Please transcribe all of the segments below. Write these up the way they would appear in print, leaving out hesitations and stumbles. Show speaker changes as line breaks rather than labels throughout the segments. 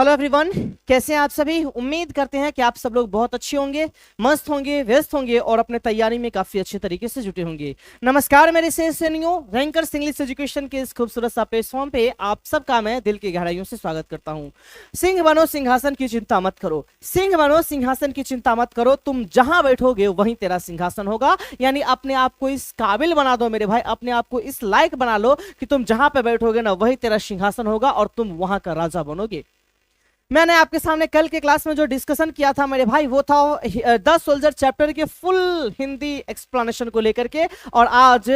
Hello everyone, कैसे हैं आप सभी। उम्मीद करते हैं कि आप सब लोग बहुत अच्छे होंगे, मस्त होंगे, व्यस्त होंगे और अपने तैयारी में काफी अच्छे तरीके से जुटे होंगे। नमस्कार मेरे सैनियों, रैंकर्स इंग्लिश एजुकेशन के इस खूबसूरत सा प्लेटफॉर्म पे आप सबका मैं दिल की गहराइयों से स्वागत करता हूं। सिंह बनो सिंहासन की चिंता मत करो, सिंह बनो सिंहासन की चिंता मत करो, तुम जहां बैठोगे वहीं तेरा सिंहासन होगा। यानी अपने आप को इस काबिल बना दो मेरे भाई, अपने आप को इस लायक बना लो कि तुम जहां पे बैठोगे ना वहीं तेरा सिंहासन होगा और तुम वहां का राजा बनोगे। मैंने आपके सामने कल के क्लास में जो डिस्कशन किया था मेरे भाई, वो था द सोल्जर चैप्टर के फुल हिंदी एक्सप्लेनेशन को लेकर के, और आज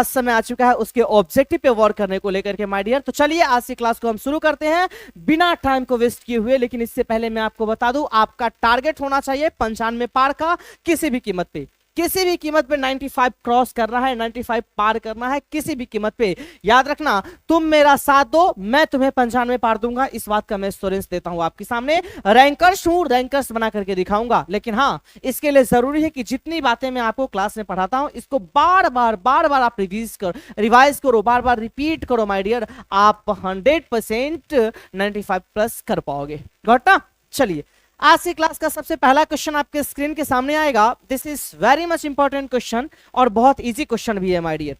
समय आ चुका है उसके ऑब्जेक्टिव पे वर्क करने को लेकर के माय डियर। तो चलिए आज की क्लास को हम शुरू करते हैं बिना टाइम को वेस्ट किए हुए। लेकिन इससे पहले मैं आपको बता दूं, आपका टारगेट होना चाहिए 95 पार का, किसी भी कीमत पे, किसी भी कीमत पे 95 क्रॉस करना है, 95 पार करना है किसी भी कीमत पे। याद रखना, तुम मेरा साथ दो, मैं तुम्हें 95 पार दूंगा, इस बात का मैं एश्योरेंस देता हूं आपके सामने। रैंकर्स हूं, रैंकर्स बना करके दिखाऊंगा। लेकिन हाँ, इसके लिए जरूरी है कि जितनी बातें मैं आपको क्लास में पढ़ाता हूं इसको बार बार आप रिवाइज करो, बार बार रिपीट करो माय डियर, आप 100% 95 प्लस कर पाओगे। गॉट ना। चलिए, आज की क्लास का सबसे पहला क्वेश्चन आपके स्क्रीन के सामने आएगा। This is very much important question और बहुत इजी क्वेश्चन भी है माय डियर।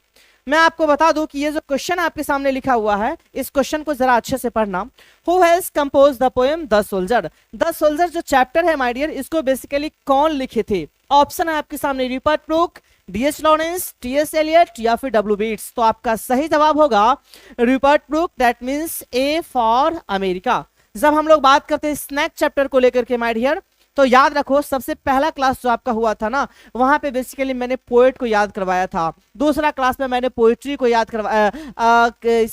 मैं आपको बता दूं कि ये जो क्वेश्चन आपके सामने लिखा हुआ है, इस क्वेश्चन को जरा अच्छे से पढ़ना। Who has compose the poem the soldier. The soldier जो चैप्टर है माय डियर, इसको बेसिकली कौन लिखे थे। ऑप्शन है आपके सामने Rupert Brooke, DH Lawrence, TS Eliot या फिर डब्ल्यू बेट्स। तो आपका सही जवाब होगा Rupert Brooke, that means A for America. जब हम लोग बात करते हैं स्नैक चैप्टर को लेकर के माय डियर, तो याद रखो सबसे पहला क्लास जो आपका हुआ था ना, वहां पे बेसिकली मैंने पोएट को याद करवाया था। दूसरा क्लास में मैंने पोएट्री को याद करवाया,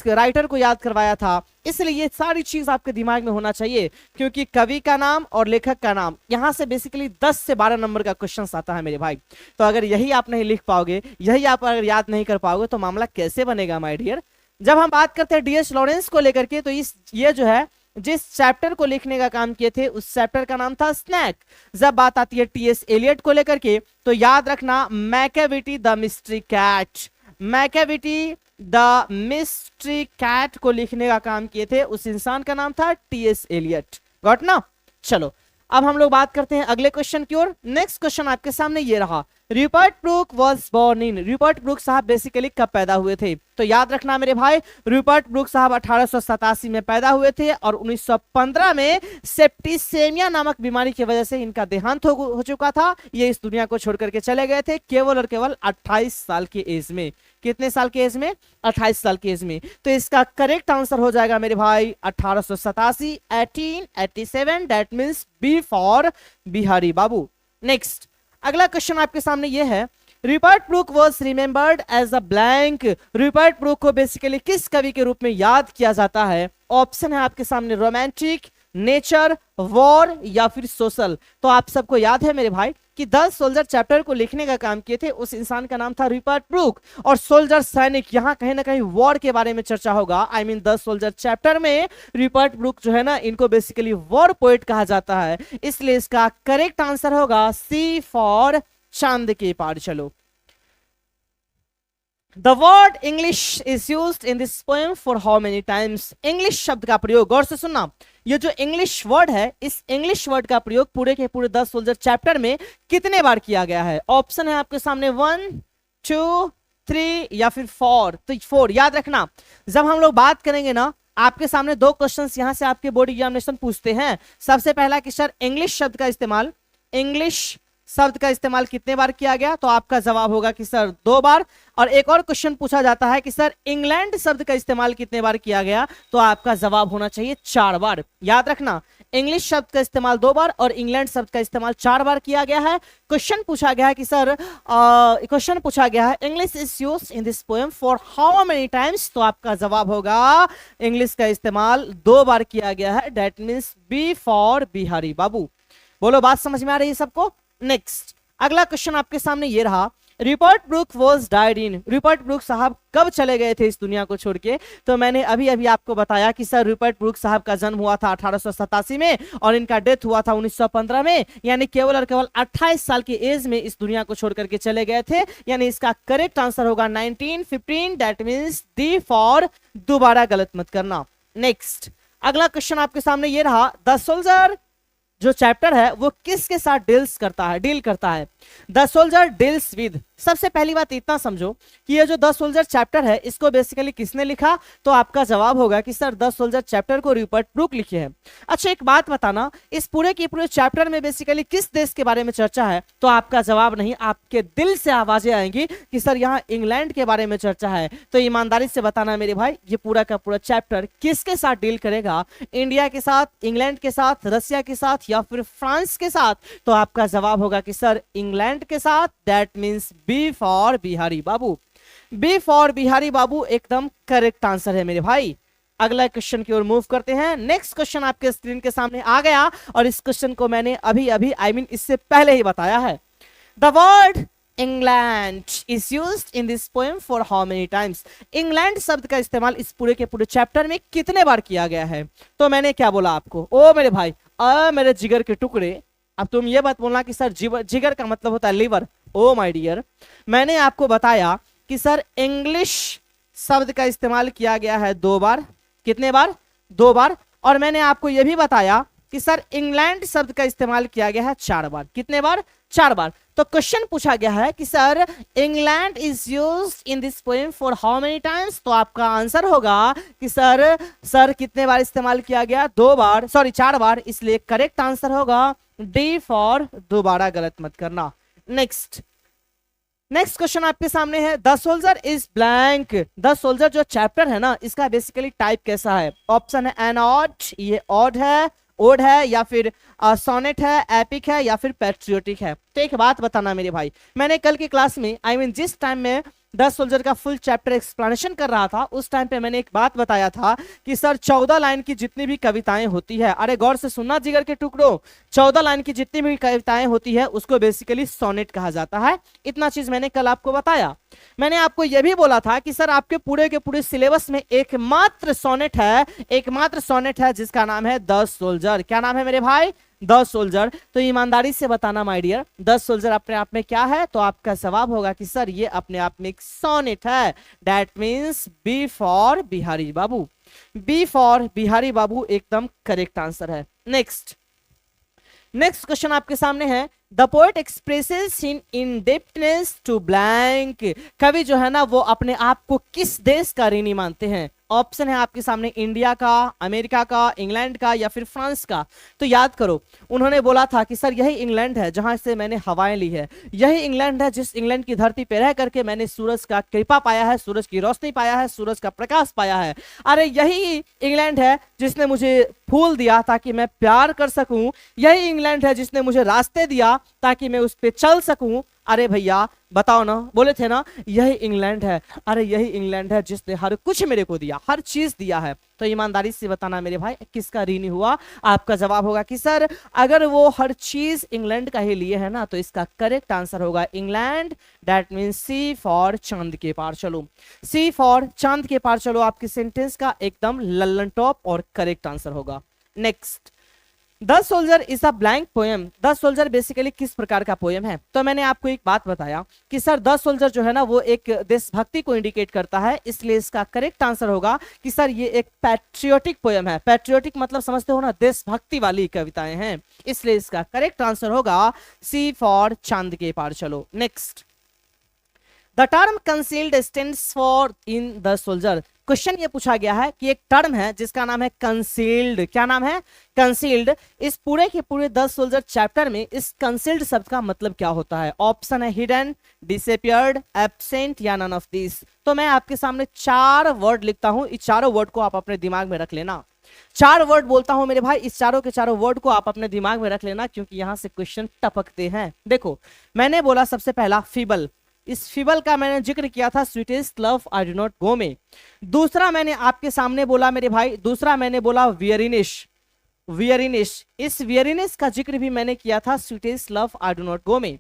राइटर को याद करवाया था। इसलिए ये सारी चीज आपके दिमाग में होना चाहिए, क्योंकि कवि का नाम और लेखक का नाम, यहां से बेसिकली 10 से 12 नंबर का क्वेश्चन आता है मेरे भाई। तो अगर यही आप नहीं लिख पाओगे, यही आप अगर याद नहीं कर पाओगे, तो मामला कैसे बनेगा माय डियर। जब हम बात करते हैं डीएच लॉरेंस को लेकर के, तो ये जो है जिस चैप्टर को लिखने का काम किए थे उस चैप्टर का नाम था स्नैक। जब बात आती है टीएस एलियट को लेकर के, तो याद रखना Macavity the mystery cat, Macavity the mystery cat को लिखने का काम किए थे उस इंसान का नाम था टीएस एलियट। गॉट ना। चलो, अब हम लोग बात करते हैं अगले क्वेश्चन की ओर। नेक्स्ट क्वेश्चन आपके सामने ये रहा, Rupert Brooke was born in. Rupert Brooke साहब बेसिकली कब पैदा हुए थे। तो याद रखना मेरे भाई, रूपर्ट ब्रूक साहब 1887 में पैदा हुए थे और 1915 में सेप्टिसेमिया नामक बीमारी की वजह से इनका देहांत हो चुका था। ये इस दुनिया को छोड़ करके चले गए थे केवल और केवल 28 साल की एज में। कितने साल की एज में? 28 साल की एज में। तो इसका करेक्ट आंसर हो जाएगा मेरे भाई 1887, 1887, that means B for Bihari babu. Next अगला क्वेश्चन आपके सामने ये है, Rupert Brooke was remembered as a blank. Rupert Brooke को बेसिकली किस कवि के रूप में याद किया जाता है। ऑप्शन है आपके सामने रोमांटिक, नेचर, वॉर या फिर सोशल। तो आप सबको याद है मेरे भाई कि द सोल्जर चैप्टर को लिखने का काम किए थे उस इंसान का नाम था रूपर्ट ब्रूक, और सोल्जर सैनिक, यहां कहीं ना कहीं वॉर के बारे में चर्चा होगा। I mean the soldier chapter में रूपर्ट ब्रूक जो है ना, इनको बेसिकली वॉर पोएट कहा जाता है। इसलिए इसका करेक्ट आंसर होगा सी फॉर चांद के पार। चलो, the word English is used in this poem for how many times. English शब्द का प्रयोग, गौर से सुनना, ये जो इंग्लिश वर्ड है, इस इंग्लिश वर्ड का प्रयोग पूरे के पूरे द सोल्जर चैप्टर में कितने बार किया गया है। ऑप्शन है आपके सामने 1, 2, 3 या फिर 4। तो 4 याद रखना। जब हम लोग बात करेंगे ना, आपके सामने 2 क्वेश्चंस यहां से आपके बोर्ड एग्जामिनेशन पूछते हैं। सबसे पहला कि सर इंग्लिश शब्द का इस्तेमाल, इंग्लिश शब्द का इस्तेमाल कितने बार किया गया। तो आपका जवाब होगा कि सर 2 बार। और एक और क्वेश्चन पूछा जाता है कि सर इंग्लैंड शब्द का इस्तेमाल कितने बार किया गया। तो आपका जवाब होना चाहिए 4 बार। याद रखना, इंग्लिश शब्द का इस्तेमाल 2 बार और इंग्लैंड शब्द का इस्तेमाल 4 बार किया गया है। क्वेश्चन पूछा गया है कि सर क्वेश्चन पूछा गया है English is used in this poem for how many times. तो आपका जवाब होगा इंग्लिश का इस्तेमाल 2 बार किया गया है, that means B for Bihari Babu. बोलो, बात समझ में आ रही है सबको। नेक्स्ट अगला क्वेश्चन आपके सामने ये रहा, Rupert Brooke was died in. Rupert Brooke साहब कब चले गए थे इस दुनिया को छोड़ के। तो मैंने अभी अभी आपको बताया कि सर रूपर्ट ब्रूक साहब का जन्म हुआ था 1887 में और इनका डेथ हुआ था 1915 में। यानी केवल और केवल 28 साल की एज में इस दुनिया को छोड़ करके चले गए थे। यानी इसका करेक्ट आंसर होगा 1915, दैट मींस डी फॉर, दोबारा गलत मत करना। नेक्स्ट अगला क्वेश्चन आपके सामने ये रहा, द सोल्जर जो चैप्टर है वो किसके साथ डील करता है। द सोल्जर डील्स विद, सबसे पहली बात इतना समझो कि ये जो द सोल्जर चैप्टर है इसको बेसिकली किसने लिखा, तो आपका जवाब होगा कि सर द सोल्जर चैप्टर को रूपर्ट ब्रूक लिखे हैं। अच्छा एक बात बताना, इस पूरे के पूरे चैप्टर में बेसिकली किस देश के बारे में चर्चा है, तो आपका जवाब नहीं, आपके दिल से आवाजें आएंगी कि सर यहाँ इंग्लैंड के बारे में चर्चा है। तो ईमानदारी से बताना मेरे भाई, ये पूरा का पूरा चैप्टर किसके साथ डील करेगा, इंडिया के साथ, इंग्लैंड के साथ, रसिया के साथ या फिर फ्रांस के साथ, तो आपका जवाब होगा कि सर इंग्लैंड के साथ। That means B for Bihari babu, B for Bihari babu एकदम करेक्ट आंसर है मेरे भाई। अगला क्वेश्चन की ओर मूव करते हैं। नेक्स्ट क्वेश्चन आपके स्क्रीन के सामने आ गया और इस क्वेश्चन को मैंने अभी अभी इससे पहले ही बताया है। The word England is used in this poem for how many times, England शब्द का इस्तेमाल इस पूरे के पूरे चैप्टर में कितने बार किया गया है। तो मैंने क्या बोला आपको, ओ मेरे भाई, मेरे जिगर के टुकड़े, अब तुम ये बात बोलना कि सर जिगर का मतलब होता है लिवर। ओ माय डियर, मैंने आपको बताया कि सर इंग्लिश शब्द का इस्तेमाल किया गया है 2 बार, कितने बार, 2 बार, और मैंने आपको यह भी बताया कि सर इंग्लैंड शब्द का इस्तेमाल किया गया है 4 बार, कितने बार, 4 बार। तो क्वेश्चन पूछा गया है कि sir England is used in this poem for how many times, तो आपका आंसर होगा कि सर कितने बार इस्तेमाल किया गया, 2 बार, सॉरी 4 बार, इसलिए करेक्ट आंसर होगा डी फॉर, दोबारा गलत मत करना। नेक्स्ट क्वेश्चन आपके सामने है, the soldier is blank, the soldier जो चैप्टर है ना इसका बेसिकली टाइप कैसा है। ऑप्शन है एन ऑड, ये ऑड है, ओड है, या फिर सोनेट है, एपिक है, या फिर पैट्रियोटिक है। तो एक बात बताना मेरे भाई, मैंने कल की क्लास में जिस टाइम में 10 सोल्जर का फुल चैप्टर एक्सप्लेनेशन कर रहा था उस टाइम पे मैंने एक बात बताया था कि सर 14 लाइन की जितनी भी कविताएं होती है, अरे गौर से सुनना जिगर के टुकड़ों, 14 लाइन की जितनी भी कविताएं होती है उसको बेसिकली सोनेट कहा जाता है। इतना चीज मैंने कल आपको बताया। मैंने आपको यह भी बोला था कि सर आपके पूरे के पूरे सिलेबस में एकमात्र सोनेट है जिसका नाम है 10 सोल्जर। क्या नाम है मेरे भाई, 10 सोल्जर। तो ईमानदारी से बताना माय डियर, 10 सोल्जर अपने आप में क्या है, तो आपका जवाब होगा कि सर ये अपने आप में एक सोनेट है। That means B for Bihari babu, B for Bihari babu एकदम करेक्ट आंसर है। नेक्स्ट क्वेश्चन आपके सामने है, the poet expresses in depthness to blank, कवि जो है ना वो अपने आप को किस देश का ऋणी मानते हैं। ऑप्शन है आपके सामने इंडिया का, अमेरिका का, इंग्लैंड का, या फिर फ्रांस का। तो याद करो, उन्होंने बोला था कि सर यही इंग्लैंड है जहां से मैंने हवाएं ली है, यही इंग्लैंड है जिस इंग्लैंड की धरती पे रह करके मैंने सूरज का कृपा पाया है, सूरज की रोशनी पाया है, सूरज का प्रकाश पाया है। अरे यही इंग्लैंड है जिसने मुझे फूल दिया ताकि मैं प्यार कर सकूं, यही इंग्लैंड है जिसने मुझे रास्ते दिया ताकि मैं उस पर चल सकूं। अरे भैया बताओ ना, बोले थे ना यही इंग्लैंड है, अरे यही इंग्लैंड है जिसने हर कुछ मेरे को दिया, हर चीज दिया है। तो ईमानदारी से बताना मेरे भाई किसका ऋणी हुआ। आपका जवाब होगा कि सर अगर वो हर चीज इंग्लैंड का ही लिए है ना तो इसका करेक्ट आंसर होगा England. That means C for चांद के पार चलो, सी फॉर चांद के पार चलो आपके सेंटेंस का एकदम लल्लन टॉप और करेक्ट आंसर होगा। Next, the soldier is a blank poem, the soldier basically किस प्रकार का पोएम है। तो मैंने आपको एक बात बताया कि सर द सोल्जर जो है ना वो एक देशभक्ति को इंडिकेट करता है, इसलिए इसका करेक्ट आंसर होगा कि सर ये एक पैट्रियोटिक पोएम है। पैट्रियोटिक मतलब समझते हो ना, देशभक्ति वाली कविताएं हैं, इसलिए इसका करेक्ट आंसर होगा सी फॉर चांद के पार चलो। Next, the term concealed stands for in the soldier, question ये पूछा गया है कि एक टर्म है जिसका नाम है कंसील्ड। क्या नाम है, कंसील्ड। इस पूरे के पूरे 10 सोल्जर चैप्टर में इस कंसील्ड शब्द का मतलब क्या होता है। ऑप्शन है हिडन, डिसअपियर्ड, एब्सेंट, या नन ऑफ दिस। तो मैं आपके सामने 4 वर्ड लिखता हूं, इस चारों वर्ड को आप अपने दिमाग में रख लेना। 4 वर्ड बोलता हूं मेरे भाई, इस चारों के चारों वर्ड को आप अपने दिमाग में रख लेना क्योंकि यहां से क्वेश्चन टपकते हैं। देखो मैंने बोला सबसे पहला फीबल, इस फीबल का मैंने जिक्र किया था sweetest love I do not go में। दूसरा मैंने आपके सामने बोला मेरे भाई, दूसरा मैंने बोला वियरिनिश, इस वियरिनिश का जिक्र भी मैंने किया था sweetest love I do not go में।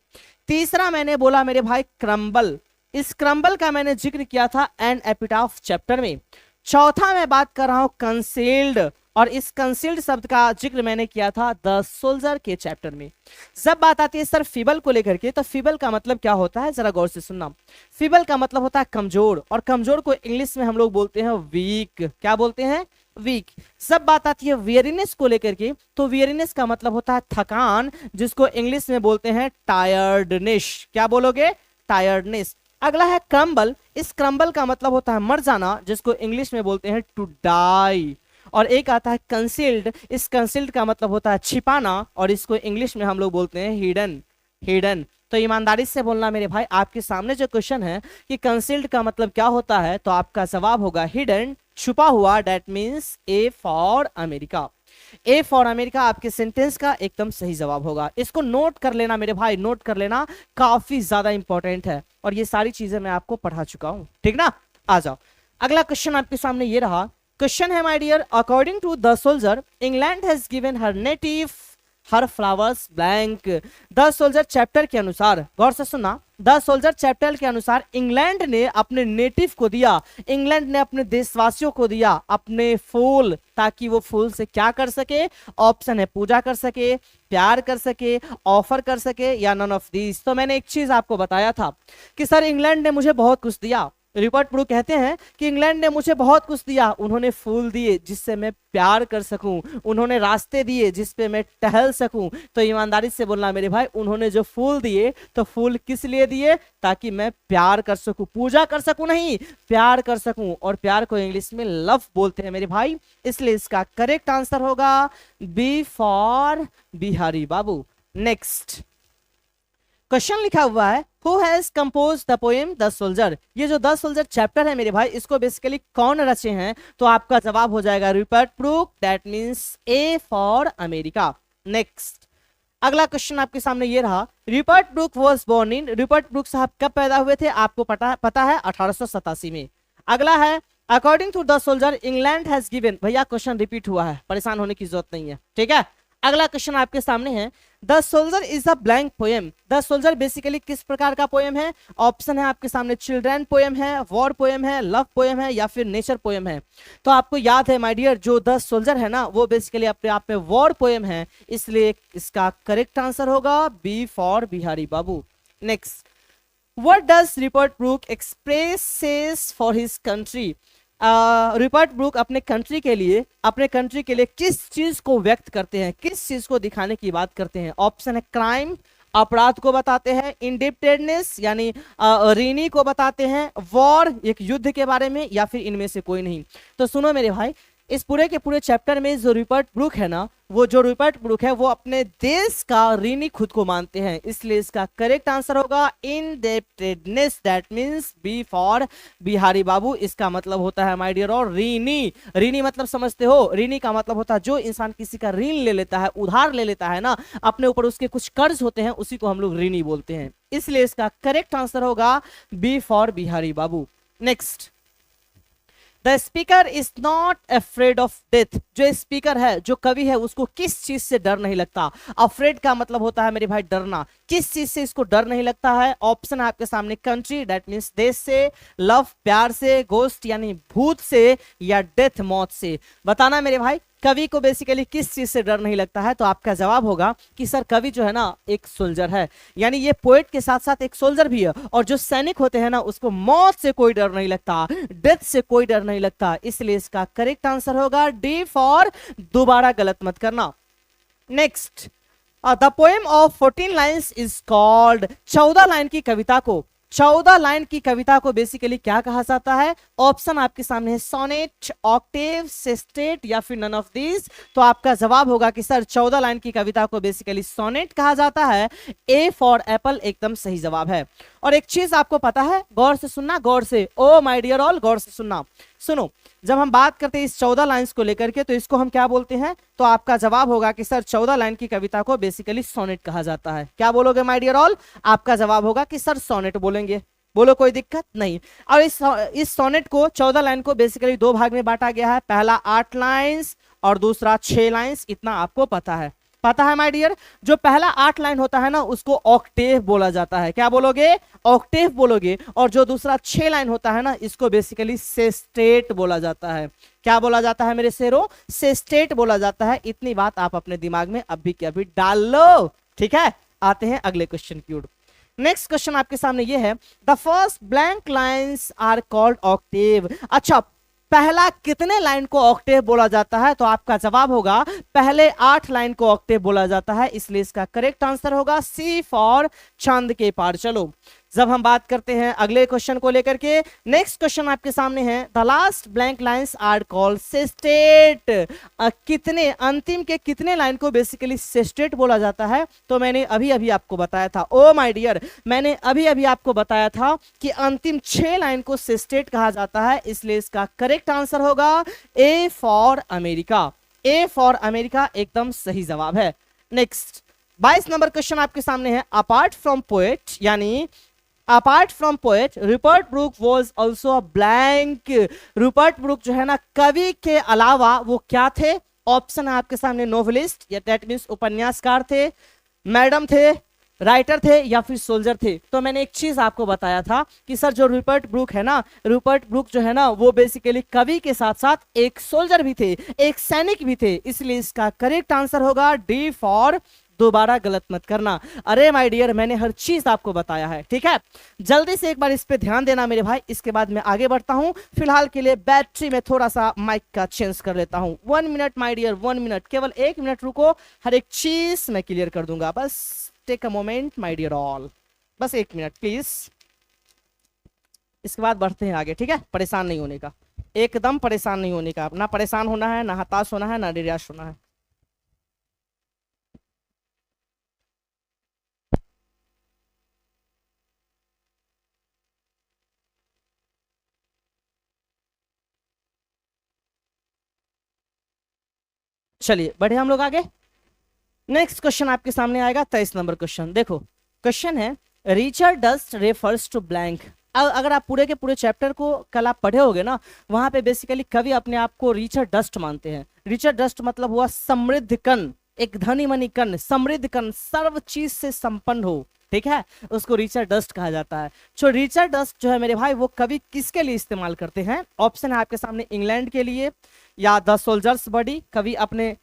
तीसरा मैंने बोला मेरे भाई क्रम्बल, इस क्रम्बल का मैंने जिक्र किया था एन एपिटाफ चैप्टर में। चौथा मैं बात कर रहा हूं कंसील्ड, और इस कंसील्ड शब्द का जिक्र मैंने किया था द सोल्जर के चैप्टर में। जब बात आती है सर फीबल को लेकर के, तो फीबल का मतलब क्या होता है जरा गौर से सुनना। फीबल का मतलब होता है कमजोर, और कमजोर को इंग्लिश में हम लोग बोलते हैं वीक। क्या बोलते हैं, वीक। सब बात आती है वेयरीनेस को लेकर के, तो वेयरीनेस का मतलब होता है थकान, जिसको इंग्लिश में बोलते हैं टायर्डनेस। क्या बोलोगे? टायर्डनेस। अगला है क्रम्बल। इस क्रम्बल का मतलब होता है मर जाना, जिसको इंग्लिश में बोलते हैं टू डाई। और एक आता है कंसील्ड। इस कंसील्ड का मतलब होता है छिपाना, और इसको इंग्लिश में हम लोग बोलते हैं हिडन। हिडन। तो ईमानदारी से बोलना मेरे भाई, आपके सामने जो क्वेश्चन है कि कंसील्ड का मतलब क्या होता है, तो आपका जवाब होगा हिडन, छुपा हुआ। That means A for America. A for America आपके सेंटेंस का एकदम सही जवाब होगा। इसको नोट कर लेना मेरे भाई, नोट कर लेना, काफी ज्यादा इंपॉर्टेंट है, और ये सारी चीजें मैं आपको पढ़ा चुका हूं, ठीक ना। आ जाओ, अगला क्वेश्चन आपके सामने ये रहा। क्वेश्चन है my dear, according to the soldier England has given her native her flowers blank. The soldier chapter के अनुसार, गौर से सुनना, द सोल्जर चैप्टर के अनुसार इंग्लैंड ने अपने नेटिव को दिया, इंग्लैंड ने अपने देशवासियों को दिया अपने फूल, ताकि वो फूल से क्या कर सके? ऑप्शन है पूजा कर सके, प्यार कर सके, ऑफर कर सके, या नन ऑफ दीज। तो मैंने एक चीज आपको बताया था कि सर इंग्लैंड ने मुझे बहुत कुछ दिया। रिपर्ट प्रू कहते हैं कि इंग्लैंड ने मुझे बहुत कुछ दिया, उन्होंने फूल दिए जिससे मैं प्यार कर सकूं, उन्होंने रास्ते दिए जिस पे मैं टहल सकूं। तो ईमानदारी से बोलना मेरे भाई, उन्होंने जो फूल दिए, तो फूल किस लिए दिए? ताकि मैं प्यार कर सकूं, पूजा कर सकूं नहीं, प्यार कर सकूं। और प्यार को इंग्लिश में लव बोलते हैं मेरे भाई, इसलिए इसका करेक्ट आंसर होगा B for Bihari babu. Next question लिखा हुआ है, who has compose the poem the soldier. ये जो द सोल्जर चैप्टर है मेरे भाई, इसको बेसिकली कौन रचे हैं? तो आपका जवाब हो जाएगा Rupert Brooke. That means A for America. Next अगला क्वेश्चन आपके सामने ये रहा, Rupert Brooke was born in. Rupert Brooke साहब कब पैदा हुए थे? आपको पता है 1887 में। अगला है, according to the soldier England has given. भैया क्वेश्चन रिपीट हुआ है, परेशान होने की जरूरत नहीं है, ठीक है। अगला क्वेश्चन आपके सामने है, the soldier is a blank poem. The soldier basically किस प्रकार का पोएम है? ऑप्शन है आपके सामने, चिल्ड्रन पोएम है, वॉर पोएम है, लव पोएम है, या फिर नेचर पोएम है। तो आपको याद है माय डियर, जो द सोल्जर है ना, वो बेसिकली अपने आप में वॉर पोएम है, इसलिए इसका करेक्ट आंसर होगा B for Bihari babu. Next, what does Rupert Brooke expresses for his country. Rupert Brooke अपने कंट्री के लिए किस चीज को व्यक्त करते हैं, किस चीज को दिखाने की बात करते हैं? ऑप्शन है क्राइम, अपराध को बताते हैं, इंडिपेंडेंस यानी ऋणी को बताते हैं, वॉर एक युद्ध के बारे में, या फिर इनमें से कोई नहीं। तो सुनो मेरे भाई, इस पूरे के पूरे चैप्टर में जो रूपर्ट ब्रूक है ना, वो अपने देश का ऋणी खुद को मानते हैं, इसलिए इसका करेक्ट आंसर होगा indebtedness. That means B for Bihari babu. इसका मतलब होता है माय डियर, और ऋणी मतलब समझते हो? ऋणी का मतलब होता है जो इंसान किसी का ऋण ले लेता है, उधार ले लेता है ना, अपने ऊपर उसके कुछ कर्ज होते हैं, उसी को हम लोग ऋणी बोलते हैं, इसलिए इसका करेक्ट आंसर होगा B for Bihari babu. Next, the speaker is not afraid of death. जो स्पीकर है, जो कवि है, उसको किस चीज से डर नहीं लगता? अफ्रेड का मतलब होता है मेरे भाई डरना, किस चीज से इसको डर नहीं लगता है? ऑप्शन है आपके सामने, कंट्री दैट मींस देश से, लव प्यार से, गोस्ट यानी भूत से, या डेथ मौत से। बताना मेरे भाई, कवि को बेसिकली किस चीज से डर नहीं लगता है? तो आपका जवाब होगा कि सर कवि जो है ना एक सोल्जर है, यानी ये पोएट के साथ साथ एक सोल्जर भी है, और जो सैनिक होते हैं ना उसको मौत से कोई डर नहीं लगता, डेथ से कोई डर नहीं लगता, इसलिए इसका करेक्ट आंसर होगा डी फॉर, दोबारा गलत मत करना। Next, the poem of 14 lines is called. 14 line की कविता को, 14 लाइन की कविता को बेसिकली क्या कहा जाता है? ऑप्शन आपके सामने है, सोनेट, ऑक्टेव, सेस्टेट, या फिर नन ऑफ दीज। तो आपका जवाब होगा कि सर 14 लाइन की कविता को बेसिकली सोनेट कहा जाता है। ए फॉर एप्पल एकदम सही जवाब है। और एक चीज आपको पता है, गौर से सुनना, गौर से, ओ माय डियर ऑल, गौर से सुनना। सुनो, जब हम बात करते हैं इस 14 लाइंस को लेकर के, तो इसको हम क्या बोलते हैं? तो आपका जवाब होगा कि सर 14 लाइन की कविता को बेसिकली सोनेट कहा जाता है। क्या बोलोगे माय डियर ऑल? आपका जवाब होगा कि सर सोनेट बोलेंगे। बोलो, कोई दिक्कत नहीं। और इस सोनेट को, 14 लाइन को बेसिकली दो भाग में बांटा गया है, पहला 8 लाइंस और दूसरा 6 लाइंस। इतना आपको पता है माय डियर। जो पहला 8 लाइन होता है ना, उसको ऑक्टेव बोला जाता है। क्या बोलोगे? ऑक्टेव बोलोगे। और जो दूसरा 6 लाइन होता है ना, इसको बेसिकली सेस्टेट बोला जाता है। क्या बोला जाता है मेरे शेरों? सेस्टेट बोला जाता है। इतनी बात आप अपने दिमाग में अभी के अभी डाल लो, ठीक है। आते हैं अगले क्वेश्चन की ओर। नेक्स्ट क्वेश्चन आपके सामने ये है, the first blank lines are called octave. अच्छा, पहला कितने लाइन को ऑक्टेव बोला जाता है? तो आपका जवाब होगा पहले 8 लाइन को ऑक्टेव बोला जाता है, इसलिए इसका करेक्ट आंसर होगा सी फॉर चांद के पार। चलो जब हम बात करते हैं अगले क्वेश्चन को लेकर के, नेक्स्ट क्वेश्चन आपके सामने है, the last blank lines are called sestet. कितने अंतिम के कितने लाइन को बेसिकली सेस्टेट बोला जाता है? तो मैंने अभी अभी आपको बताया था, ओ माय डियर, मैंने अभी अभी आपको बताया था कि अंतिम 6 लाइन को सेस्टेट कहा जाता है, इसलिए इसका करेक्ट आंसर होगा A for America. A for America एकदम सही जवाब है। नेक्स्ट 22 नंबर क्वेश्चन आपके सामने है, अपार्ट फ्रॉम पोएट, यानी apart from poet Rupert Brooke was also a blank. Rupert Brooke जो है ना, कवि के अलावा वो क्या थे? ऑप्शन है आपके सामने, नोवेलिस्ट, या दैट मीन्स उपन्यासकार थे, मैडम थे, राइटर थे, या फिर सोल्जर थे। तो मैंने एक चीज आपको बताया था कि सर जो रूपर्ट ब्रूक है ना, रूपर्ट ब्रूक जो है ना, वो बेसिकली कवि के साथ साथ एक सोल्जर भी थे, एक सैनिक भी थे, इसलिए इसका करेक्ट आंसर होगा डी फॉर, दोबारा गलत मत करना। अरे माय डियर, मैंने हर चीज आपको बताया है, ठीक है? जल्दी से एक बार इस पे ध्यान देना मेरे भाई, इसके बाद मैं आगे बढ़ता हूं। फिलहाल के लिए बैटरी में थोड़ा सा माइक का चेंज कर लेता हूं। 1 मिनट माय डियर, 1 मिनट, केवल 1 मिनट रुको, हर एक चीज मैं क्लियर कर दूंगा। बस take a moment my dear all, बस 1 मिनट प्लीज। इसके बाद बढ़ते हैं आगे, ठीक है? परेशान नहीं होने का, एकदम परेशान नहीं होने का, ना परेशान होना है, ना हताश होना है, ना निराश होना है। चलिए बढ़े हम लोग आगे। नेक्स्ट क्वेश्चन आपके सामने आएगा 23 नंबर क्वेश्चन। देखो क्वेश्चन है, richer dust refers to blank. अगर आप पूरे के पूरे चैप्टर को कल आप पढ़े होगे ना, वहां पे बेसिकली कवि अपने आप को रिचर्ड डस्ट मानते हैं। रिचर्ड डस्ट मतलब हुआ समृद्ध कण, एक धनी मनी कण, समृद्ध कण, सर्व चीज से संपन्न हो, ठीक है, उसको रिचर्ड डस्ट कहा जाता है। तो रिचर्ड डस्ट जो है मेरे भाई, वो कवि किसके लिए इस्तेमाल करते हैं? ऑप्शन है आपके सामने, इंग्लैंड के लिए, या द सोल्जर्स बॉडी, कवि अपने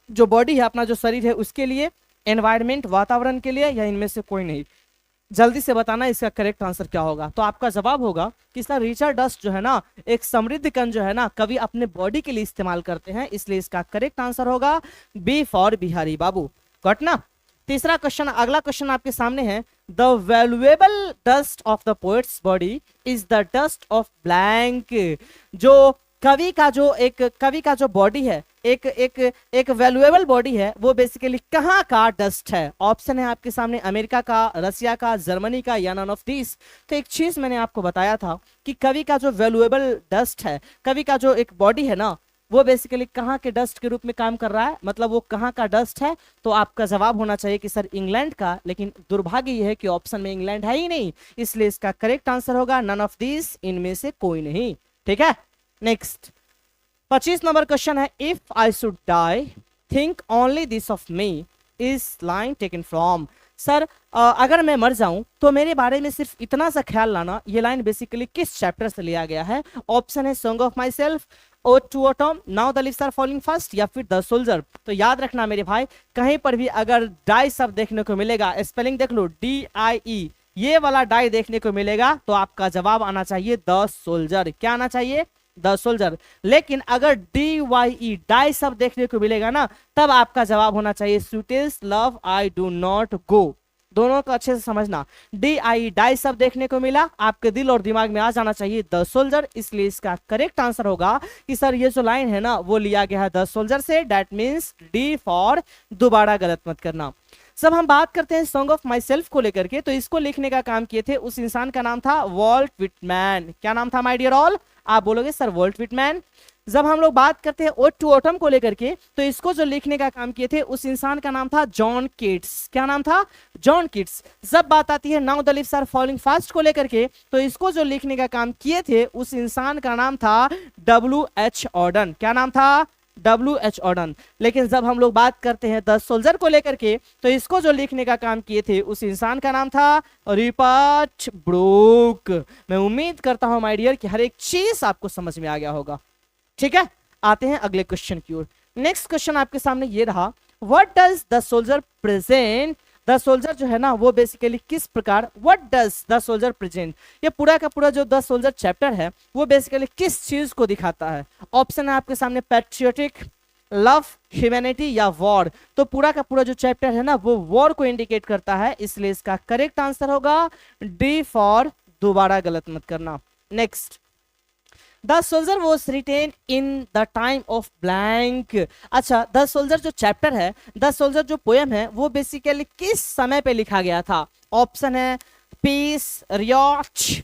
जो बॉडी है, अपना जो शरीर है उसके लिए, एनवायरमेंट, वातावरण के लिए, या इनमें से कोई नहीं। जल्दी से बताना इसका करेक्ट आंसर क्या होगा। तो आपका जवाब होगा कि सर रिचर्ड डस्ट जो है ना, एक समृद्ध कण जो है ना, कवि अपने बॉडी के लिए इस्तेमाल करते हैं, इसलिए इसका करेक्ट आंसर होगा B for Bihari babu. Got ना? तीसरा क्वेश्चन, अगला क्वेश्चन आपके सामने है, the valuable dust of the poet's body is the dust of blank. जो कवि का जो बॉडी है, एक वैल्यूएबल बॉडी है, वो बेसिकली कहाँ का डस्ट है? ऑप्शन है आपके सामने, अमेरिका का, रसिया का, जर्मनी का, या नन ऑफ दिस। तो एक चीज मैंने आपको बताया था कि कवि का जो वैल्यूएबल डस्ट है, कवि का जो एक बॉडी है ना, वो बेसिकली कहाँ के डस्ट के रूप में काम कर रहा है, मतलब वो कहाँ का डस्ट है? तो आपका जवाब होना चाहिए कि सर इंग्लैंड का, लेकिन दुर्भाग्य यह है कि ऑप्शन में इंग्लैंड है ही नहीं, इसलिए इसका करेक्ट आंसर होगा नन ऑफ दिस, इनमें से कोई नहीं, ठीक है? नेक्स्ट 25 नंबर क्वेश्चन है, if I should die think only this of me is line taken from. Sir अगर मैं मर जाऊं तो मेरे बारे में सिर्फ इतना सा ख्याल लाना, ये लाइन बेसिकली किस चैप्टर से लिया गया है? ऑप्शन है song of myself, ode to autumn, now the leaves are falling fast, या फिर द सोल्जर। तो याद रखना मेरे भाई, कहीं पर भी अगर डाई शब्द देखने को मिलेगा, स्पेलिंग देख लो, DIE, ये वाला डाई देखने को मिलेगा, तो आपका जवाब आना चाहिए द सोल्जर। क्या आना चाहिए? The soldier. लेकिन अगर DYE, डाई शब्द देखने को मिलेगा ना, तब आपका जवाब होना चाहिए sweetest love I do not go. दोनों को अच्छे से समझना, DIE, डाई शब्द देखने को मिला, आपके दिल और दिमाग में आ जाना चाहिए द सोल्जर, इसलिए इसका करेक्ट आंसर होगा कि सर ये जो लाइन है ना, वो लिया गया है द सोल्जर से, दैट मीन्स डी फॉर, दोबारा गलत मत करना। सब हम बात करते हैं सॉन्ग ऑफ माई सेल्फ को लेकर के, तो इसको लिखने का काम किए थे उस इंसान का नाम था वॉल्ट विटमैन। क्या नाम था माय डियर ऑल? आप बोलोगे सर वॉल्ट विटमैन। जब हम लोग बात करते हैं ओड टू ऑटम को लेकर के, तो इसको जो लिखने का काम किए थे उस इंसान का नाम था जॉन कीट्स। क्या नाम था? John Keats. जब बात आती है now the leaves are falling fast को लेकर के, तो इसको जो लिखने का काम किए थे उस इंसान का नाम था WH ऑर्डन। क्या नाम था? WH Auden. लेकिन जब हम लोग बात करते हैं द सोल्जर को लेकर के, तो इसको जो लिखने का काम किए थे उस इंसान का नाम था रिपर्ट ब्रूक। मैं उम्मीद करता हूं माय डियर कि हर एक चीज आपको समझ में आ गया होगा, ठीक है? आते हैं अगले क्वेश्चन की ओर। नेक्स्ट क्वेश्चन आपके सामने ये रहा, what does the soldier present the soldier जो है ना वो बेसिकली किस प्रकार, what does the soldier present, ये पूरा का पूरा जो द सोल्जर चैप्टर है वो बेसिकली किस चीज को दिखाता है। ऑप्शन है आपके सामने पैट्रियोटिक, लव, ह्यूमैनिटी या वॉर। तो पूरा का पूरा जो चैप्टर है ना वो वॉर को इंडिकेट करता है, इसलिए इसका करेक्ट आंसर होगा डी फॉर, दोबारा गलत मत करना। Next, the soldier was retain in the time of blank. अच्छा, द सोल्जर जो चैप्टर है, द सोल्जर जो पोएम है वो बेसिकली किस समय पे लिखा गया था। ऑप्शन है पीस, रियॉट,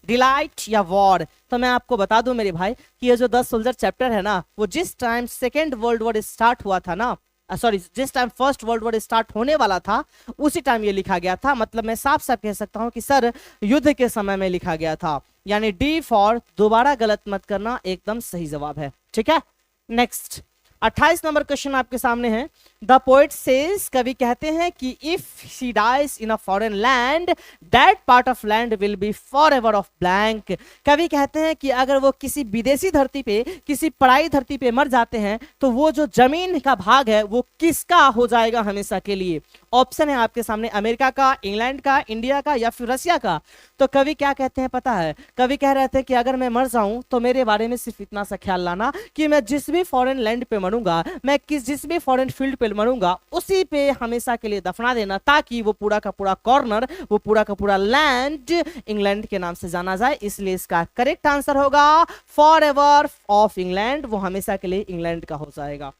डिलाइट या वॉर। तो मैं आपको बता दूं मेरे भाई कि ये जो 10 सोल्जर चैप्टर है ना वो जिस time second world war start हुआ था ना, सॉरी जिस time first world war start होने वाला था उसी टाइम ये लिखा गया था। मतलब मैं साफ साफ कह सकता हूं कि सर युद्ध के समय में लिखा गया था, यानी डी फॉर, दोबारा गलत मत करना, एकदम सही जवाब है। ठीक है, नेक्स्ट 28 नंबर क्वेश्चन आपके सामने है। द पोएट सेज, कवि कहते हैं कि if she dies in a foreign land that part of land will be for ever of blank. कवि कहते हैं कि अगर वो किसी विदेशी धरती पे, किसी पराई धरती पे मर जाते हैं तो वो जो जमीन का भाग है वो किसका हो जाएगा हमेशा के लिए। ऑप्शन है आपके सामने अमेरिका का, इंग्लैंड का, इंडिया का या फिर रसिया का। तो कवि क्या कहते हैं पता है, कवि कह रहे थे कि अगर मैं मर जाऊं तो मेरे बारे में सिर्फ इतना सा ख्याल लाना कि मैं जिस भी फॉरेन लैंड पे मरूंगा, मैं जिस भी फॉरेन फील्ड पे मरूंगा उसी पे हमेशा के लिए दफना देना, ताकि वो पूरा का पूरा कॉर्नर, वो पूरा का पूरा लैंड इंग्लैंड के नाम से जाना जाए। इसलिए इसका करेक्ट आंसर होगा फॉर एवर ऑफ इंग्लैंड, वो हमेशा के लिए इंग्लैंड का हो जाएगा।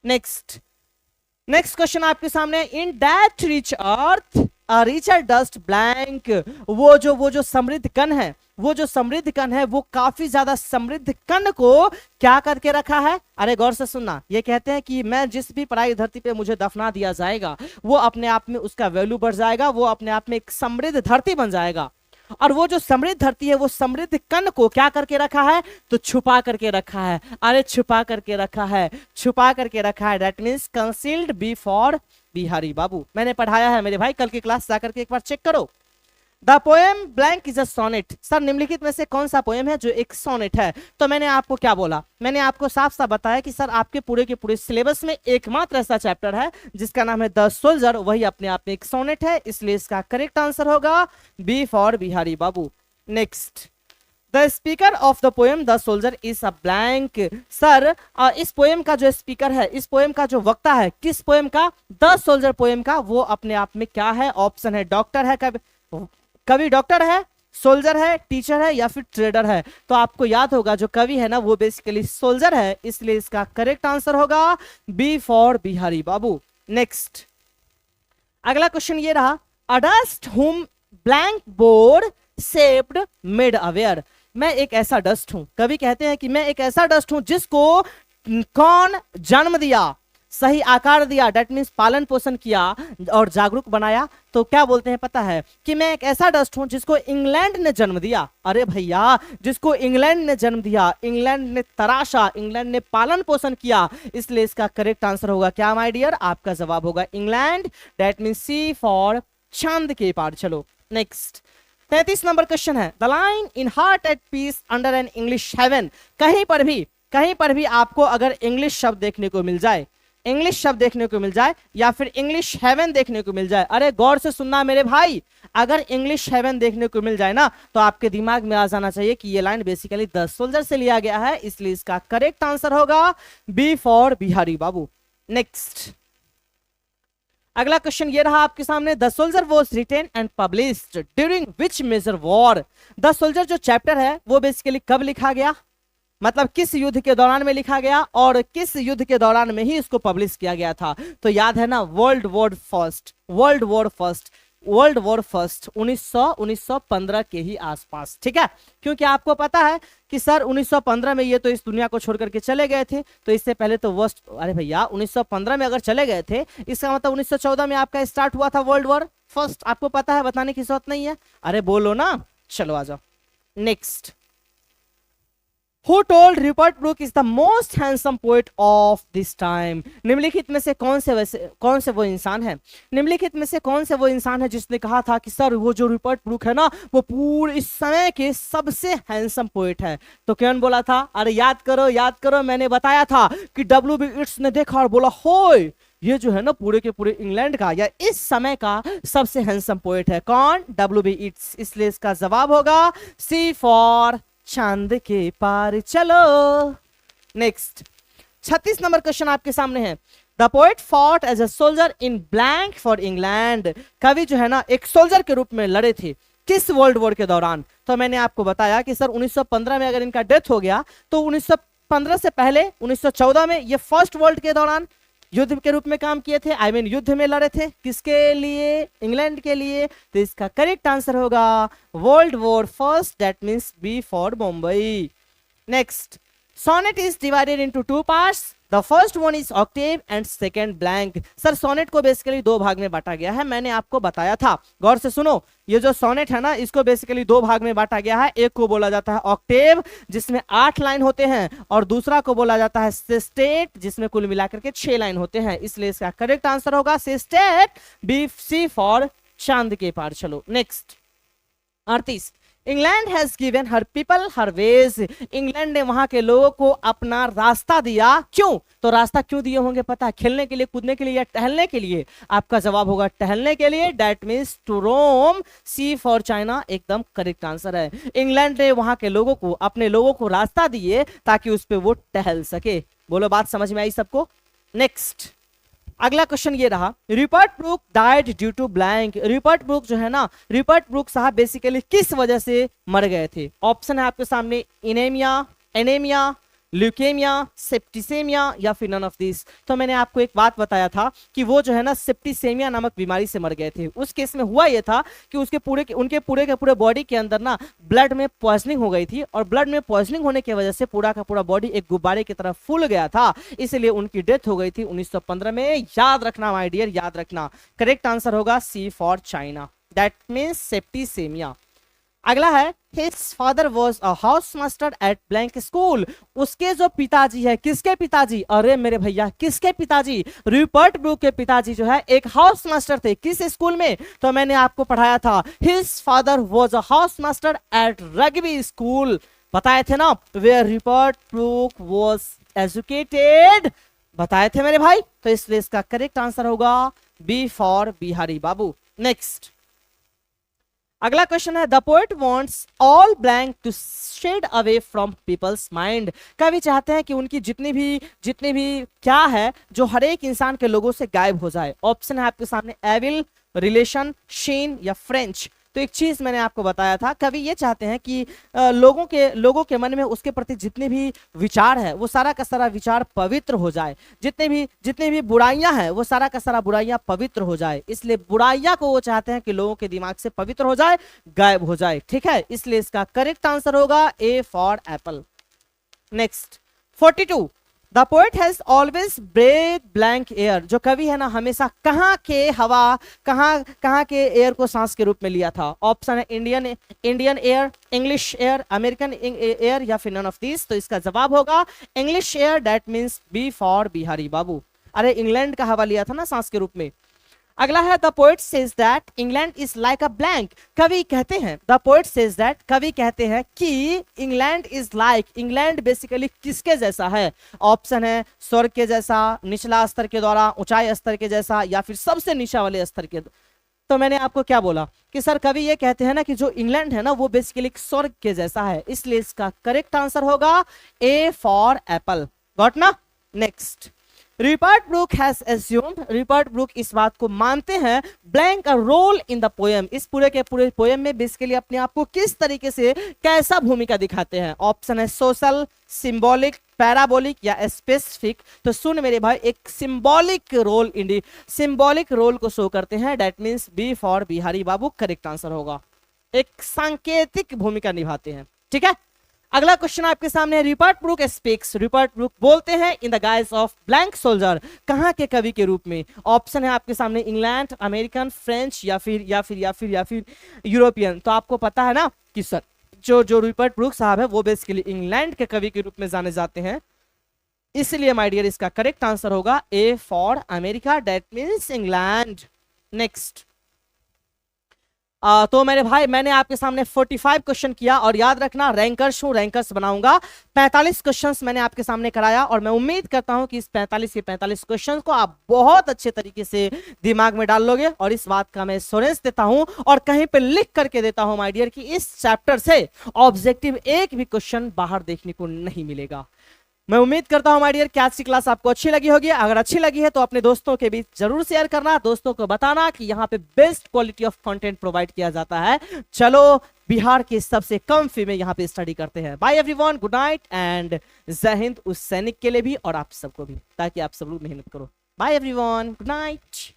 नेक्स्ट क्वेश्चन आपके सामने, in that rich earth a richer dust blank. वो जो समृद्ध कण है, वो जो समृद्ध कण है वो काफी ज्यादा समृद्ध कण को क्या करके रखा है। अरे गौर से सुनना, ये कहते हैं कि मैं जिस भी पराई धरती पे मुझे दफना दिया जाएगा वो अपने आप में उसका वैल्यू बढ़ जाएगा, वो अपने आप में एक समृद्ध धरती बन जाएगा। और वो जो समृद्ध धरती है वो समृद्ध कण को क्या करके रखा है, तो छुपा करके रखा है। अरे छुपा करके रखा है, छुपा करके रखा है, that means concealed B for Bihari babu. मैंने पढ़ाया है मेरे भाई, कल की क्लास जाकर के एक बार चेक करो। The poem blank is a sonnet. Sir निम्नलिखित में से कौन सा पोएम है जो एक सोनेट है। तो मैंने आपको क्या बोला, मैंने आपको साफ साफ बताया कि सर आपके पूरे के पूरे सिलेबस में एकमात्र ऐसा चैप्टर है जिसका नाम है द सोल्जर, वही अपने आप में एक सोनेट है, इसलिए इसका करेक्ट आंसर होगा B for Bihari babu. Next, the speaker of the poem the soldier is a blank. Sir इस पोएम का जो स्पीकर है, इस पोएम का जो वक्ता है, किस पोएम का, द सोल्जर पोएम का, वो अपने आप में क्या है। ऑप्शन है डॉक्टर है, कवि डॉक्टर है, सोल्जर है, टीचर है या फिर ट्रेडर है। तो आपको याद होगा जो कवि है ना वो बेसिकली सोल्जर है, इसलिए इसका करेक्ट आंसर होगा B for Bihari babu. Next अगला क्वेश्चन ये रहा, a dust whom blank bore shaped made aware. मैं एक ऐसा डस्ट हूं, कवि कहते हैं कि मैं एक ऐसा डस्ट हूं जिसको कौन जन्म दिया, सही आकार दिया, डेट मीन्स पालन पोषण किया और जागरूक बनाया। तो क्या बोलते हैं पता है कि मैं एक ऐसा डस्ट हूं जिसको इंग्लैंड ने जन्म दिया। अरे भैया, जिसको इंग्लैंड ने जन्म दिया, इंग्लैंड ने तराशा, इंग्लैंड ने पालन पोषण किया, इसलिए इसका करेक्ट आंसर होगा क्या माय डियर, आपका जवाब होगा England, that means C for चांद के पार। चलो नेक्स्ट 33 नंबर क्वेश्चन है, the line in heart at peace under an English heaven. कहीं पर भी आपको अगर इंग्लिश शब्द देखने को मिल जाए, इंग्लिश शब्द देखने को मिल जाए या फिर इंग्लिश हेवन देखने को मिल जाए, अरे गौर से सुनना मेरे भाई, अगर इंग्लिश हेवन देखने को मिल जाए ना तो आपके दिमाग में आ जाना चाहिए कि ये लाइन बेसिकली द सोल्जर से लिया गया है, इसलिए इसका करेक्ट आंसर होगा B for Bihari babu. Next अगला क्वेश्चन ये रहा आपके सामने, the soldier was written and published during which major war. The soldier जो चैप्टर है वो बेसिकली कब लिखा गया, मतलब किस युद्ध के दौरान में लिखा गया और किस युद्ध के दौरान में ही इसको पब्लिश किया गया था। तो याद है ना, वर्ल्ड वॉर फर्स्ट 1915 के ही आसपास। ठीक है, क्योंकि आपको पता है कि सर 1915 में ये तो इस दुनिया को छोड़ करके चले गए थे, तो इससे पहले तो वर्स्ट, अरे भैया 1915 में अगर चले गए थे इसका मतलब 1914 में आपका स्टार्ट हुआ था वर्ल्ड वॉर फर्स्ट। आपको पता है, बताने की जरूरत नहीं है, अरे बोलो ना। चलो आ जाओ next, Who told Rupert Brooke is the most handsome poet of this time? निम्नलिखित में से कौन से वो इंसान है, निम्नलिखित में से कौन से वो इंसान है जिसने कहा था कि सर वो जो रूपर्ट ब्रूक है ना वो पूरे इस समय के सबसे हैंडसम पोएट है। तो कौन बोला था, अरे याद करो, मैंने बताया था कि W.B. येट्स ने देखा और बोला होय ये जो है ना पूरे के पूरे इंग्लैंड का या इस समय का सबसे हैंडसम पोएट है। कौन? WB Yeats। इसलिए इसका जवाब होगा सी फॉर चांद के पार। चलो नेक्स्ट 36 नंबर क्वेश्चन आपके सामने है। The poet fought as a soldier in blank for England. कवि जो है ना एक सोल्जर के रूप में लड़े थे किस वर्ल्ड वॉर के दौरान? तो मैंने आपको बताया कि सर 1915 में अगर इनका डेथ हो गया तो 1915 से पहले 1914 में ये फर्स्ट वर्ल्ड के दौरान युद्ध के रूप में काम किए थे। आई मीन युद्ध में लड़े थे। किसके लिए? इंग्लैंड के लिए। तो इसका करेक्ट आंसर होगा world war first, that means B for Mumbai. Next, sonnet is divided into two parts. The first one is octave and second blank. Sir sonnet को बेसिकली दो भाग में बांटा गया है, मैंने आपको बताया था। गौर से सुनो, ये जो सोनेट है ना इसको बेसिकली दो भाग में बांटा गया है। एक को बोला जाता है ऑक्टेव जिसमें 8 लाइन होते हैं, और दूसरा को बोला जाता है सेस्टेट जिसमें कुल मिलाकर के 6 लाइन होते हैं। इसलिए इसका करेक्ट आंसर होगा सेस्टेट, बी सी फॉर चांद के पार। चलो next 38, England has given her people her veg. England ने वहां के लोगों को अपना रास्ता दिया। क्यों? तो रास्ता क्यों दिए होंगे पता है? खेलने के लिए, कूदने के लिए या टहलने के लिए? आपका जवाब होगा टहलने के लिए, that means to roam, C for China एकदम करेक्ट आंसर है। इंग्लैंड ने वहां के लोगों को, अपने लोगों को रास्ता दिए ताकि उस पर वो टहल सके। बोलो बात समझ में आई सबको? नेक्स्ट अगला क्वेश्चन ये रहा, Rupert Brooke died due to blank. Rupert Brooke जो है ना, रूपर्ट ब्रूक साहब बेसिकली किस वजह से मर गए थे? ऑप्शन है आपके सामने, इनेमिया, एनेमिया, ल्यूकेमिया, सेप्टिसेमिया या फिर नन ऑफ दिस। तो मैंने आपको एक बात बताया था कि वो जो है ना सेप्टिसेमिया नामक बीमारी से मर गए थे। उस केस में हुआ ये था कि उनके पूरे के पूरे बॉडी के अंदर ना ब्लड में पॉइजनिंग हो गई थी, और ब्लड में पॉइजनिंग होने की वजह से पूरा का पूरा बॉडी एक गुब्बारे की तरह फूल गया था, इसलिए उनकी डेथ हो गई थी 1915 में। याद रखना माय डियर, याद रखना। करेक्ट आंसर होगा C for China, that means septicaemia. अगला है, his father was a house master at blank school. उसके जो पिताजी है, किसके पिताजी? अरे मेरे भैया किसके पिताजी? रूपर्ट ब्रूक के पिताजी जो है एक हाउस मास्टर थे। किस स्कूल में? तो मैंने आपको पढ़ाया था, his father was a house master at Rugby school. बताए थे ना, where Rupert Brooke was educated, बताए थे मेरे भाई। तो इसलिए इसका करेक्ट आंसर होगा B for Bihari babu. Next अगला क्वेश्चन है, the poet wants all blank to shed away from people's mind. कवि चाहते हैं कि उनकी जितनी भी क्या है जो हर एक इंसान के लोगों से गायब हो जाए। ऑप्शन है आपके सामने, एविल, रिलेशन, शीन या फ्रेंच। तो एक चीज मैंने आपको बताया था, कवि ये चाहते हैं कि लोगों के मन में उसके प्रति जितने भी विचार है वो सारा का सारा विचार पवित्र हो जाए। जितने भी बुराइयां हैं वो सारा का सारा बुराइयां पवित्र हो जाए। इसलिए बुराइयां को वो चाहते हैं कि लोगों के दिमाग से पवित्र हो जाए, गायब हो जाए। ठीक है, इसलिए इसका करेक्ट आंसर होगा A for apple. Next 42, the poet has always breath blank air. जो कवि है ना हमेशा कहाँ के हवा, कहाँ के एयर को सांस के रूप में लिया था? ऑप्शन है Indian air, English air, American air या फिर नन ऑफ दिस। तो इसका जवाब होगा English air, that means B for Bihari babu. अरे इंग्लैंड का हवा लिया था ना सांस के रूप में। अगला है, the poet says that England is like a blank. कवि कहते हैं, द पोएट सेज दैट, कवि कहते हैं कि England is like, England basically किसके जैसा है? ऑप्शन है स्वर्ग के जैसा, निचला स्तर के द्वारा, ऊंचाई स्तर के जैसा या फिर सबसे नीचा वाले स्तर के। तो मैंने आपको क्या बोला कि सर कवि ये कहते हैं ना कि जो इंग्लैंड है ना वो बेसिकली स्वर्ग के जैसा है, इसलिए इसका करेक्ट आंसर होगा ए फॉर एप्पल। गॉट ना? Next, Rupert Brooke has assumed, Rupert Brooke इस बात को मानते हैं, blank a role in the poem. इस पूरे के पूरे पोएम में बेसिकली अपने आप को किस तरीके से, कैसा भूमिका दिखाते हैं? ऑप्शन है सोशल, सिंबॉलिक, पैराबोलिक या स्पेसिफिक। तो सुन मेरे भाई, एक सिंबॉलिक रोल को शो करते हैं, that means B for Bihari babu correct answer होगा। एक सांकेतिक भूमिका निभाते हैं। ठीक है, अगला क्वेश्चन आपके सामने है, Rupert Brooke speaks, Rupert Brooke बोलते हैं in the guise of blank soldier. कहां के कवि के रूप में? ऑप्शन है आपके सामने इंग्लैंड, अमेरिकन, फ्रेंच या फिर यूरोपियन। तो आपको पता है ना कि सर जो रूपर्ट ब्रूक साहब है वो बेसिकली इंग्लैंड के कवि के रूप में जाने जाते हैं, इसलिए माय डियर इसका करेक्ट आंसर होगा A for America, that means England. Next तो मेरे भाई मैंने आपके सामने 45 क्वेश्चन किया और याद रखना रैंकर्स हूं, रैंकर्स बनाऊंगा। 45 क्वेश्चंस मैंने आपके सामने कराया और मैं उम्मीद करता हूं कि इस 45 के 45 क्वेश्चंस को आप बहुत अच्छे तरीके से दिमाग में डाल लोगे और इस बात का मैं एश्योरेंस देता हूं और कहीं पे लिख करके देता हूं माय डियर कि इस चैप्टर से ऑब्जेक्टिव एक भी क्वेश्चन बाहर देखने को नहीं मिलेगा। मैं उम्मीद करता हूं माय डियर कि आज की क्लास आपको अच्छी लगी होगी। अगर अच्छी लगी है तो अपने दोस्तों के बीच जरूर शेयर करना, दोस्तों को बताना कि यहाँ पे best quality of content provide किया जाता है। चलो बिहार के सबसे कम फी में यहाँ पे स्टडी करते हैं। Bye everyone, good night and जय हिंद उस सैनिक के लिए भी और आप सबको भी, ताकि आप सब लोग मेहनत करो। Bye everyone, good night.